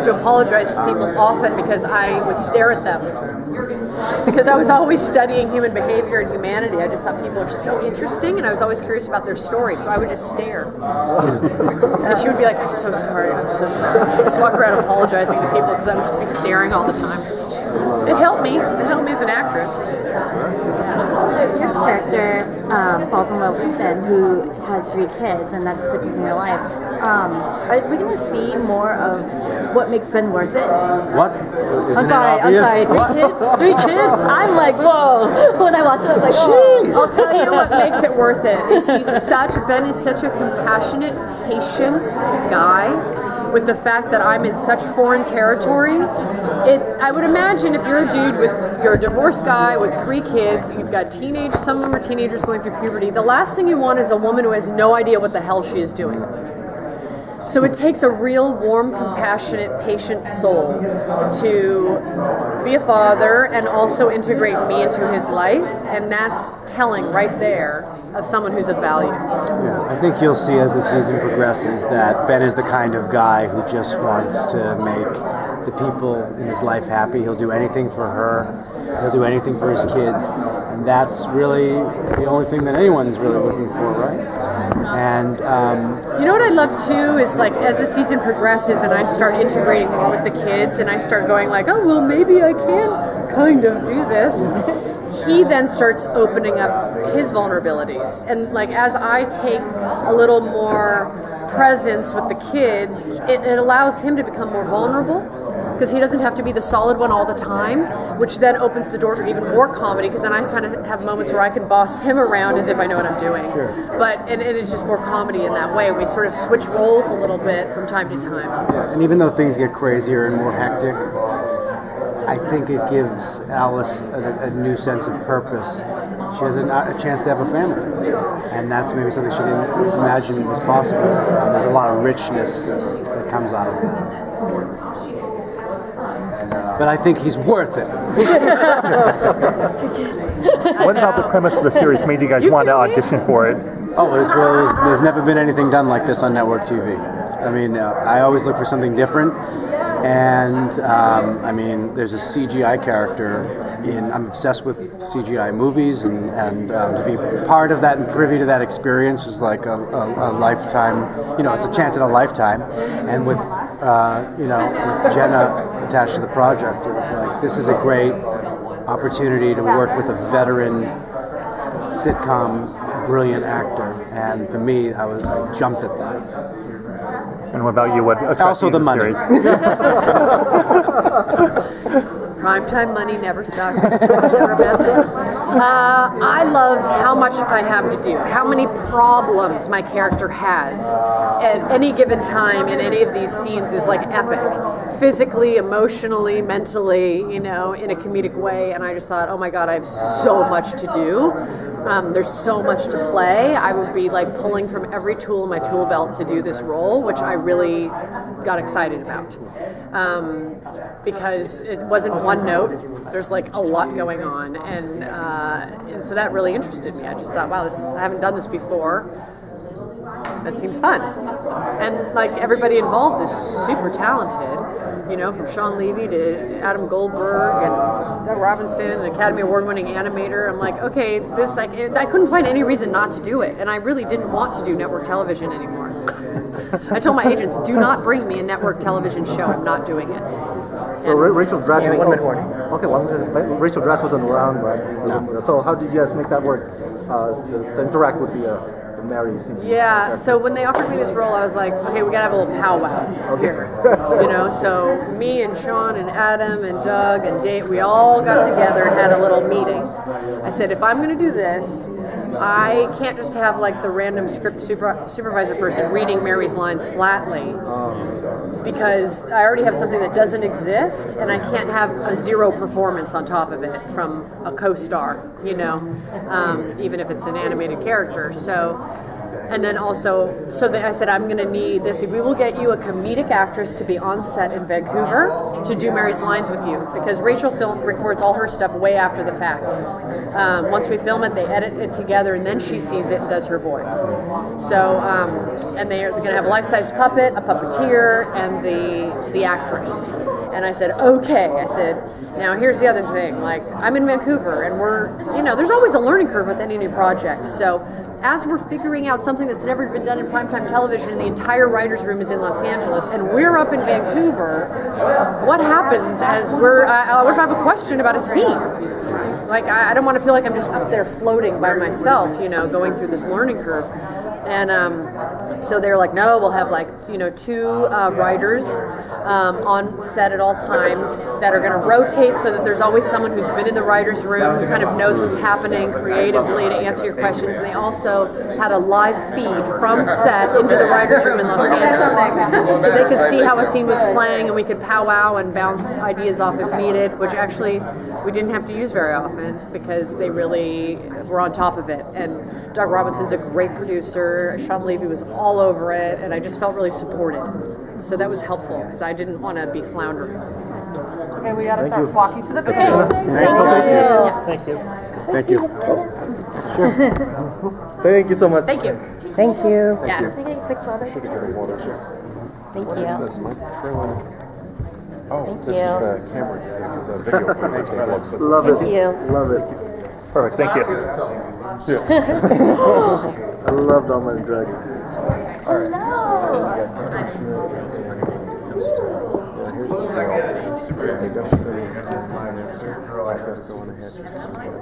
to apologize to people often because I would stare at them. Because I was always studying human behavior and humanity. I just thought people were so interesting, and I was always curious about their story, so I would just stare. And she would be like, I'm so sorry, I'm so sorry. She'd just walk around apologizing to people because I would just be staring all the time. It helped me. It helped me as an actress. So your character falls in love with Ben, who has 3 kids, and that's the people in your life. Are we going to see more of what makes Ben worth it? What? I'm sorry. 3 kids? I'm like, whoa. When I watched it, I was like, oh. I'll tell you what makes it worth it. Ben is such a compassionate, patient guy. With the fact that I'm in such foreign territory, I would imagine if you're a dude you're a divorced guy with 3 kids, you've got some of them are teenagers going through puberty, the last thing you want is a woman who has no idea what the hell she is doing. So it takes a real warm, compassionate, patient soul to be a father and also integrate me into his life, and that's telling right there of someone who's of value. Yeah, I think you'll see as the season progresses that Ben is the kind of guy who just wants to make the people in his life happy. He'll do anything for her. He'll do anything for his kids. And that's really the only thing that anyone's really looking for, right? And you know what I love too is like as the season progresses and I start integrating more with the kids and I start going like, oh well, maybe I can kind of do this. He then starts opening up his vulnerabilities, and like as I take a little more presence with the kids, it allows him to become more vulnerable because he doesn't have to be the solid one all the time, which then opens the door for even more comedy because then I kind of have moments where I can boss him around as if I know what I'm doing. Sure. And it's just more comedy in that way. We sort of switch roles a little bit from time to time. Yeah. And even though things get crazier and more hectic, I think it gives Alice a new sense of purpose. She has a chance to have a family, and that's maybe something she didn't imagine was possible. And there's a lot of richness that comes out of that. But I think he's worth it. What about the premise of the series made you guys want to audition for it? Oh, there's never been anything done like this on network TV. I mean, I always look for something different. And I mean, there's a CGI character I'm obsessed with CGI movies, and to be part of that and privy to that experience is like a lifetime. You know, it's a chance in a lifetime. And with with Jenna attached to the project, it was like this is a great opportunity to work with a veteran sitcom brilliant actor, and for me, I jumped at that. And what about you? What attracted also you the to money. Primetime money never sucks. Never a bad thing. I loved how much I have to do, how many problems my character has at any given time in any of these scenes is like epic. Physically, emotionally, mentally, in a comedic way. And I just thought, oh my God, I have so much to do. There's so much to play. I would be like pulling from every tool in my tool belt to do this role, which I really got excited about. Because it wasn't one note. There's like a lot going on, and so that really interested me. I just thought, wow, I haven't done this before. That seems fun. And like everybody involved is super talented, from Sean Levy to Adam Goldberg and Doug Robinson, an Academy Award-winning animator. I'm like, okay, I couldn't find any reason not to do it, and I really didn't want to do network television anymore. I told my agents, do not bring me a network television show. I'm not doing it. So Rachel Dratch, Rachel Dratch wasn't around, right? No. So how did you guys make that work to interact with the Mary? Yeah. So when they offered me this role, I was like, okay, we gotta have a little powwow here. So me and Sean and Adam and Doug and Dave, we all got together and had a little meeting. I said, if I'm gonna do this, I can't just have like the random script supervisor person reading Mary's lines flatly, because I already have something that doesn't exist, and I can't have a zero performance on top of it from a co-star, even if it's an animated character. So And then also, I said, I'm going to need this. We will get you a comedic actress to be on set in Vancouver to do Mary's lines with you, because Rachel records all her stuff way after the fact. Once we film it, they edit it together, and then she sees it and does her voice. So, and they're going to have a life-size puppet, a puppeteer, and the actress. And I said, okay. I said, now here's the other thing. Like, I'm in Vancouver, and there's always a learning curve with any new project. So, as we're figuring out something that's never been done in primetime television, and the entire writer's room is in Los Angeles, and we're up in Vancouver, what happens as what if I have a question about a scene? Like, I don't want to feel like I'm just up there floating by myself, going through this learning curve. And so they're like, no, we'll have 2 writers on set at all times that are going to rotate, so that there's always someone who's been in the writer's room, who kind of knows what's happening creatively to answer your questions. And they also had a live feed from set into the writer's room in Los Angeles, so they could see how a scene was playing, and we could powwow and bounce ideas off if needed, which actually we didn't have to use very often because they really were on top of it. And Doug Robinson's a great producer. Sean Levy was all over it, and I just felt really supported. So that was helpful, because I didn't want to be floundering. Okay, we got to start walking to the pit. Thank you. Thank you. Sure. Thank you so much. Thank you. Thank you. Yeah. Can I get a quick photo? Thank you. Oh, Thank this you. is the camera, the video. Love it. Thank you. Love it. Perfect. Thank you. I loved all my dragon. Hello. Here's the thing.